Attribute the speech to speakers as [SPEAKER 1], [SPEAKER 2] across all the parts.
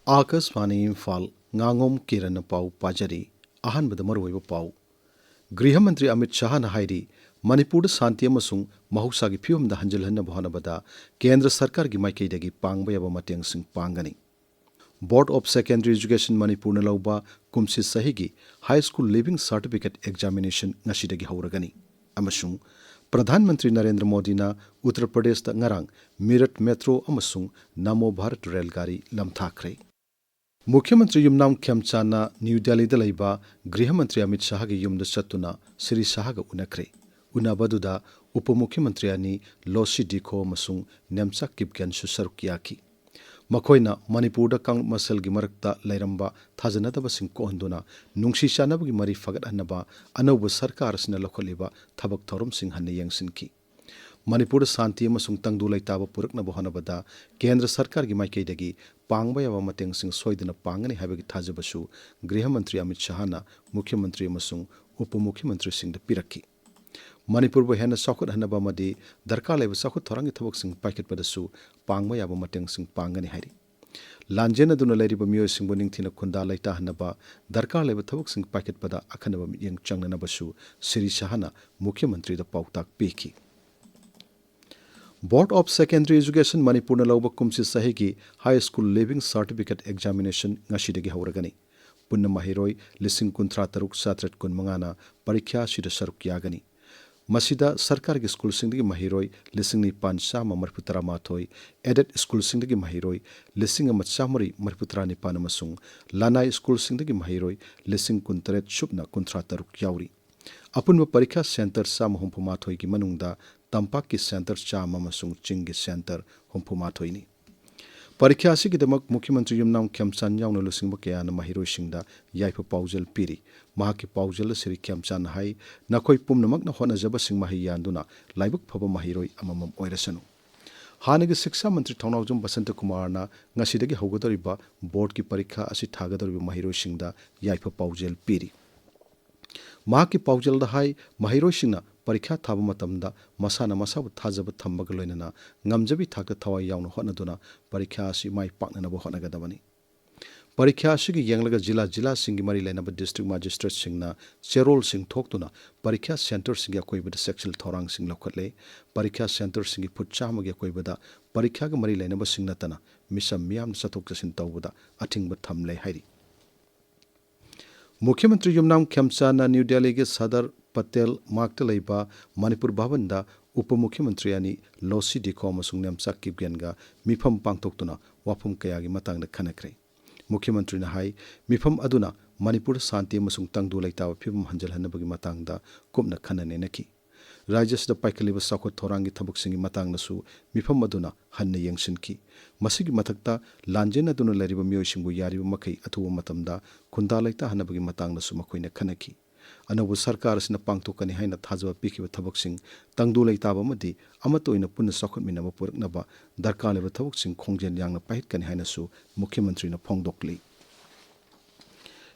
[SPEAKER 1] Akashvani Imphal Ngangom Kiran pau pajari ahanbada maruoiba pau गृह मंत्री अमित शाह हाइरी मणिपुर शांति अमसुंग महौसागी फिवमदा हंजलहन्नबा होनबदा केंद्र सरकार की माइकैदगी पांगबा याबा मतेंगसिंग पांगनी board of secondary education Manipur लौबा कुमसी सहिगी high school leaving certificate examination ngasiदगी हौरगनी अमसुंग प्रधानमंत्री नरेंद्र मोदी ना उत्तर प्रदेश दा ngarang मीरठ मेट्रो अमसुंग नमो भारत रेलगाड़ी लमथाखरे मुख्यमंत्री युमनाम खेमचाना न्यू दिल्ली दलैबा गृह मंत्री अमित शाह की युमद चतुना श्री शाह का उनखरे उनबदुदा उप मुख्यमंत्री अनि लोसी डिखो मसुंग नेमचा किपगन सुसरुक याखी मखोइना मणिपुर कांग मसल की मरकता लैरंबा थाजनदब सिंह कोहंदुना नुंगसी चानब की मरी फगटहनबा अनौब सरकार सिना लखोलिबा थबक थौरम सिंह हन्ने यंगसिनकी मणिपुर शांति अमसुंग तंगदु लैताब पुरकनबा होनबदा केंद्र सरकार की माइकैदगी पांगबा याबा मतेंगसिंग सोइदना पांगनी हाबगी थाजबसु गृह मंत्री अमित शाहना मुख्यमंत्री अमसुंग उप मुख्यमंत्री सिंह पिरक्की मणिपुर बु हेन सखुत हनबा मदि दरकार लेब सखुत थोरंगी थबकसिंग पाइकेटपदसु पांगबा याबा मतेंगसिंग पांगनी हाइरी लांजेन अदुना लैरिबा मियोसिंगबु निंगथिना खुंदा लैता हनबा दरकार लेब थबकसिंग पाइकेटपदा अखनबा मियंग चंगनबसु श्री शाहना मुख्यमंत्री द पाउताक पेखी board of secondary education Manipur लौब कुमसी सहिगी high school leaving certificate examination ngasiदगी हौरगनी पुन्न महिरोय लिसिंग कुंथ्रा तरुक सात्रट कुन मंगाना परीक्षा सिद सरुक यागनी मसीदा सरकार की स्कूल सिंदगी महिरोय लिसिंग निपान चामा मरफुतरा माथोय एडेड स्कूल सिंदगी महिरोय लिसिंग अमचामरी मरफुतरा निपान मसुंग लानाई स्कूल सिंदगी महिरोय लिसिंग कुंतरेट सुबना कुंथ्रा तरुक याउरी अपुनब परीक्षा सेंटर चामा हुंफुमाथोय की मनुंगदा तंपाक की सेंटर चामा मसुंग चिंग की सेंटर हुंफुमाथोयनी परीक्षा असिगिदमक मुख्यमंत्री युमनाम खेमचान याउना लुसिंगबा कयाना महिरोयसिंगदा याइफा पाउजल पीरी महाकी पाउजल श्री खेमचान हाई नखोय पुमनमकना होनजबसिंग माहि यानदुना लाइबक फबा महिरोय अममम ओइरसनु हानगी शिक्षा मंत्री थौनावजुम बसंत कुमारना ngasiदगी हौगदरिबा बोर्ड की परीक्षा असि थागदरिबा महिरोयसिंगदा याइफा पाउजल पीरी महाकी पाउजल हाई महिरोयसिंगना परीक्षा थाबा मतमदा मसाना मसाबु थाजब थम्बग लोइनना ngamjabi थाकता थवाई याउना होनदुना परीक्षा असि माइ पाकनबो होनगदबनी परीक्षा असि यंगलगा जिला जिला सिंगी मरी लेनब डिस्ट्रिक्ट मजिस्ट्रेट सिंगना चेरोल सिंग थोक्तुना परीक्षा सेंटर सिंगी अकोइबदा सेक्शुअल थौरांग सिंग लौखटले परीक्षा सेंटर सिंगी फुटचामगी अकोइबदा परीक्षा ग मरी लेनब सिंग नतना मिसम मियाम सतोक जसिन तौबदा अथिंगब थमले हाइरी मुख्यमंत्री युमनाम खेमचाना न्यू दिल्ली के सदर पटेल मार्क्ट लेबा मणिपुर भवनदा उप मुख्यमंत्री अनि लोसी डिखो अमसुंग नेमचा किपगेनगा मिफम पांगतोक्तुना वाफम कयागी मतंगदा खनखरे मुख्यमंत्री हाई मिफम अदुना मणिपुर शांति अमसुंग तंगदु लैताब फिवम हंजलहनबगी मतंगदा कुपना खननेनकी राज्यसदा पाइकलिबा साखोत थोरांगी थबकसिंगी मतंगनसु मिफम अदुना हन्ने यंगसिनकी मसिगी मथक्ता लांजेन अदुना लैरिबा मियोयसिंगबु यारिबा मखै अथुबा मतमदा खुंदा लैता हनबगी मतंगनसु मखोइना खनकी अनौब सरकार सिना पांगतोकनी हाइना थाजबा पिखिबा थबकसिंग तंगदु लैताब अमदि अमतोइना पुन्ना सखुतमिनबा पुरकनबा दरकार लेबा थबकसिंग खोंजेन यांगना पाहितकनी हाइनासु मुख्यमंत्रीना फोंगदोकली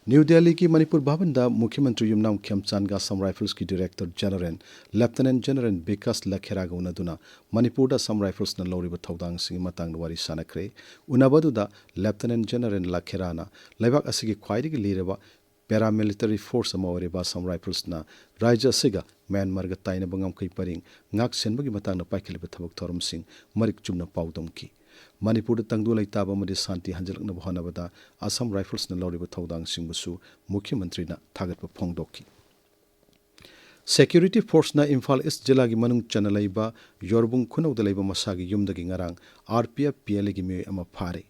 [SPEAKER 1] न्यू दिल्ली की मणिपुर भवन दा मुख्यमंत्री युमनाम खेमचान का असम राइफल्स की डायरेक्टर जनरल लेफ्टिनेंट जनरल विकास लखेरा उनदुना मणिपुर दा असम राइफल्स न लौरिबा थौदांग सिंग मतंग वारी सानखरे उनबदुदा लेफ्टिनेंट जनरल लखेराना लेबाक असिगी ख्वाइदिगी लिरबा पैरामिलिटरी फोर्स अमा ओरिबा असम राइफल्स ना राज्य असिगा म्यांमार गा ताइना बंगम कई purring ngak senbagi matang na paikaliba thabak thorum sing marik chumna paudamki Manipur तंगदु लैताब अमदि शांति हंजलकनब होनबदा असम राइफल्स न लौरिबा थौदांग सिंगबसु मुख्यमंत्री ना थागतबा फोंगदोकी सेक्यूरिटी फोर्स ना इम्फाल ईस्ट जिला की मनुंग चनलैबा योरबुंग खुनौद लैबा मसागी युमदगी ngarang आरपीएफ पीएलए की मियोय अमा फारे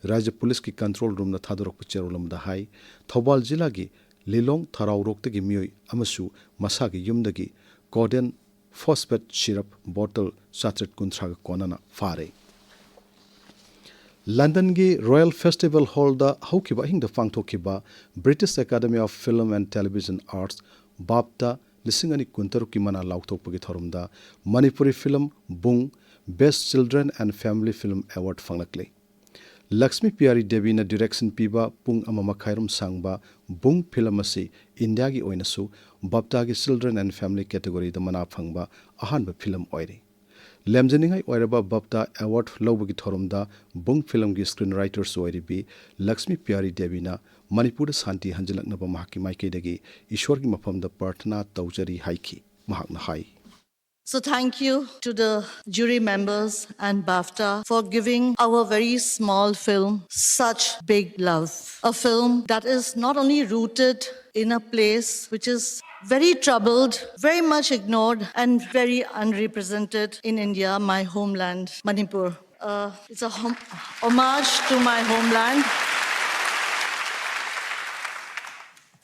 [SPEAKER 1] राज्य पुलिस की कंट्रोल रूम न थादोरक चेरोलमदा हाई थौबाल जिला की लिलोंग थराउरोक्तगी मियोय अमसु मसागी युमदगी कोडेन फॉस्फेट सिरप बोतल सात्रट कुंथ्राग कोनना फारे लंदन की रॉयल फेस्टिवल हॉल दा हौकिबा हिंग दा फांगथोकिबा British academy of film and television arts BAFTA लिसिंग अनि कुंतरु की मना लाउथोकपगी थोरमदा Manipuri film Boong best children and family film award फंगलकले लक्ष्मी प्यारी देवी ने डायरेक्शन पीबा पुंग अमा मखाइरम सांगबा बुंग फिल्म असी इंडिया की ओइनसु BAFTA की चिल्ड्रन एंड फैमिली कैटेगरी दा मना फंगबा अहानबा film ओइरे lemjeningai oiraba BAFTA award lobagi thorumda bung film gi screenwriters oiribi Lakshmi Pyari Devi na Manipur Santi hanjalaknaba mahaki maikeidagi Ishwar gi mafamda prarthana taujari haiki mahakna hai.
[SPEAKER 2] So thank you to the jury members and BAFTA for giving our very small film such big love. A film that is not only rooted in a place which is very troubled, very much ignored and very unrepresented in India, my homeland, Manipur. It's a homage to my homeland.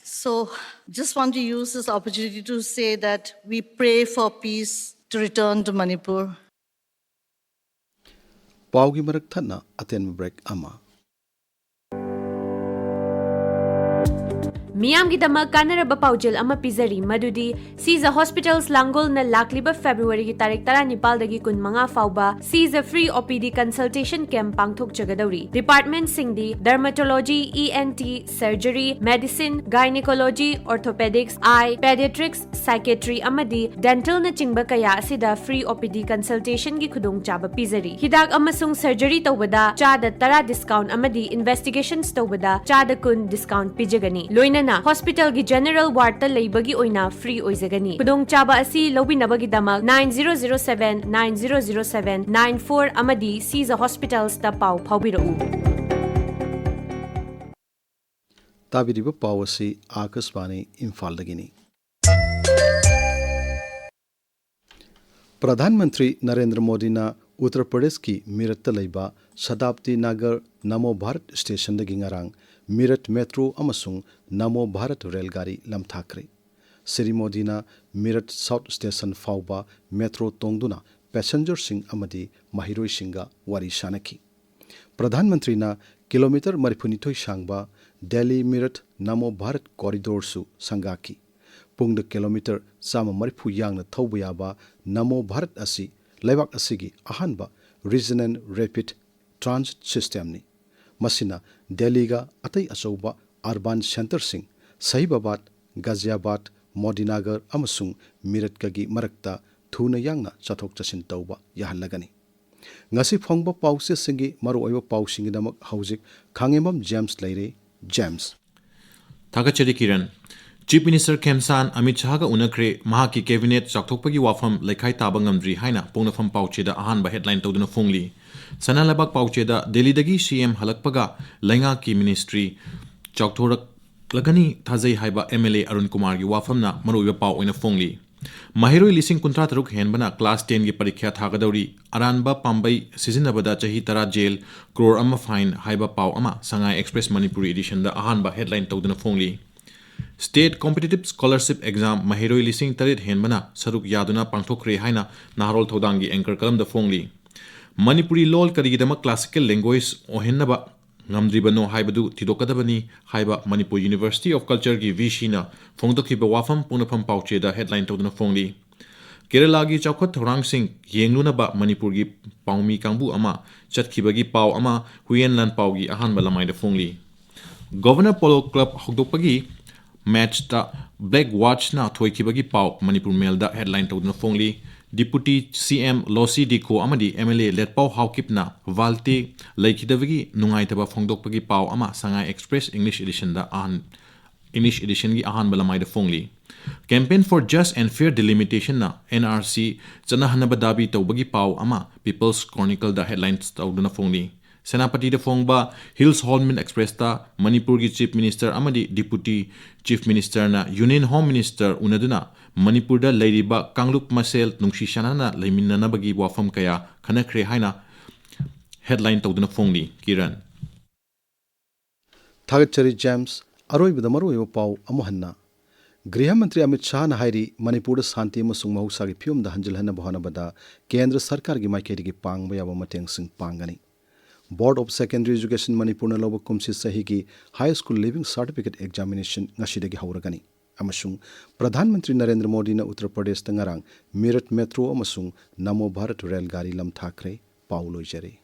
[SPEAKER 2] So just want to use this opportunity to say that we pray for peace to return to Manipur.
[SPEAKER 1] Paugi marak thana aten break ama.
[SPEAKER 3] Miyamgidamak kanaraba paujil ama pizari madudi Caesar Hospitals Langol na lakliba February ki tarik 19 dagi kun mga fauba Caesar free OPD consultation camp pangthok jagadauri. Department singdi dermatology, ENT, surgery, medicine, gynecology, orthopedics, eye, pediatrics, psychiatry amadi dental na chingba kaya asida free OPD consultation gi khudong chaba pizari. Hidak amasung surgery tawbada chada tara discount amadi investigations tawbada chada kun discount pijagani. Loina na hospital gi general ward ta leibagi oina free oizagani. Kudong chaba asi lobinabagi damak 9007 9007 94 amadi Caesar Hospitals ta pau phawbirau.
[SPEAKER 1] Tabiriba pau asi Akashvani Imphal dagini. Pradhanmantri Narendra Modi na Uttar Pradesh ki Meerut ta leiba Shatabdi Nagar Namo Bharat station dagi ngarang Meerut Metro amasung Namo Bharat Railgari lamthakre. Sri Modi na Meerut South Station fauba metro tongduna passenger sing amadi mahiroi singa wari sanaki. Pradhan Mantri na kilometer marifunithoi sangba Delhi Meerut Namo Bharat corridor su sangaki. Pungda kilometer sama marifu yang na thawbayaba Namo Bharat asi laibak asigi ahanba regional rapid transit system ni. Masina Delhi ga atai achauba urban center sing Sahibabad, Ghaziabad, Modinagar amasung Meerut kagi marakta thuna yangna chathok chasin tauba yahalagani. Ngasi phongba pause singi maru oiba pausingi damak haujik Khangembam James leire James.
[SPEAKER 4] Thagachari Kiran Chief Minister Khemsan Amit Shah ga unakre mahaki cabinet chakthokpagi wafam lekhai taba ngamdri haina pongnafam paucheda ahanba headline tawduna phongli sanalabak paucheda Delhi dagi CM halakpaga lainga ki ministry chakthorak lagani thajai haiba MLA Arun Kumar gi wafamna maruiba pau oina phongli mahiroi lising kuntra taruk henbana class 10 gi parikha thagadauri aranba pambai sizinabada chahi tara jail crore ama fine haiba pau ama Sangai Express Manipuri edition da ahanba headline tawduna phongli State Competitive Scholarship Exam Mahiroi Lising Tarit Henbana Saruk Yaduna Pangthokre Haina Naharol Thodangi Anchor Kalam the Phongli Manipuri Lol Karigidama Classical Language Ohennaba Ngamdribano Haibadu Tidokadabani Haiba Manipur University of Culture Gi Vishina Phongdokiba Wafam Punapam Pauche the headline Toduna Phongli Kerala gi Chaukat Thorang Singh Yenglunaba Manipur Gi Paumi Kangbu Ama Chatkibagi Pau Ama Huyen Lan Pau Gi Ahan Balamai the Phongli Governor Polo Club Hogdopagi Match ta Black Watch na thoikibagi pau Manipur Mail da headline tawduna phongli Deputy CM Losi Diko amadi MLA Letpau Haukip na Valte Laikidavagi Nungaitaba Phongdokpagi pau ama Sangai Express English edition da English edition gi ahan balamai da phongli Campaign for Just and Fair Delimitation na NRC chanahanaba dabi tawbagi pau ama People's Chronicle da headlines tawduna phongli Senapati de Phongba Hills Holman Express ta Manipur gi Chief Minister amadi Deputy Chief Minister na Union Home Minister unaduna Manipur da leiriba Kanglup Masel nungsi shanana leiminna bagi wafam kaya khanakre haina headline tawduna phongli Kiran
[SPEAKER 1] Thagachari James aroi bidamaru yo pau amohanna Griha Mantri Amit Shah na hairi Manipur Santi amasung mahusagi phiyum da hanjalhana bahana bada Kendra Sarkar gi maikeri gi pangba yaba mateng sing pangani Board of Secondary Education Manipur na loba kumsi sahigi High School Living Certificate Examination ngashidagi hauragani amasung Pradhan Mantri Narendra Modi na Uttar Pradesh tangarang Meerut Metro amasung Namo Bharat Railgari lamthakre pauloi jare